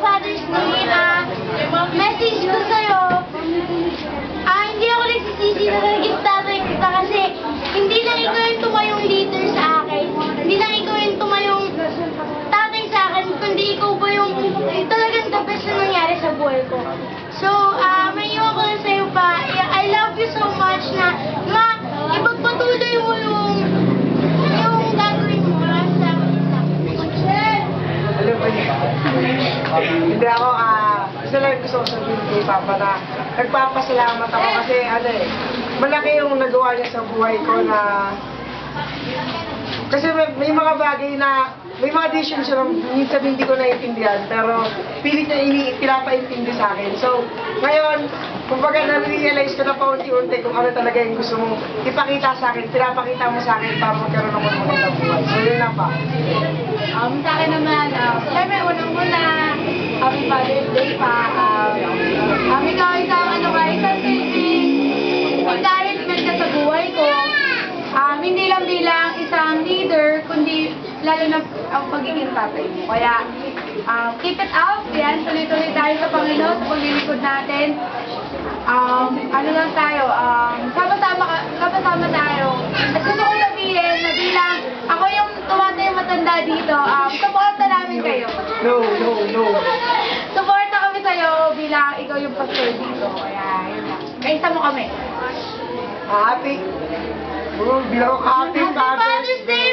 Father's Day, message ko sa'yo, hindi ako nagsisisi na naging tatay kita kasi hindi lang ikaw yung tumayong leader sa akin. Hindi lang ikaw yung tumayong tatay sa akin, kundi ikaw ba yung talagang the best na nangyari sa buhay ko. So, may iwan ko na sa'yo pa. I love you so much na ipagpatuloy mo yung gagawin mo. Alam mo niya? Hindi ako, isa lang gusto ko sabihin kay Papa na nagpapasalamat ako kasi malaki yung nagawa niya sa buhay ko na kasi may mga bagay na may mga decisions siya minsan hindi ko naiintindihan pero pilit niya pinapaintindi sa akin. So, ngayon, kumbaga na-realize ko na paunti-unti kung ano talaga yung gusto mong ipakita sa akin, pinapakita mo sa akin para magkaroon ako ng magandang buhay. So, yun lang pa. Sa akin naman, siyempre, unang-una, Happy Father's Day pa. Ikaw isang silbing encouragement ka sa buhay ko. Hindi lang bilang isang leader, kundi lalo na ang pagiging tatay mo. Kaya, keep it up. Yan, tuloy-tuloy tayo sa Panginoon, sa paglilingkod natin. Ano lang tayo, sama-sama tayo. At gusto ko sabihin na bilang ako yung tumatay matanda dito, supporta namin kayo. No. Supporta kami sa'yo bilang ikaw yung pastor dito. Kaya, yun lang. Kaisa mo kami. Happy. Bilang happy Happy Father's Day!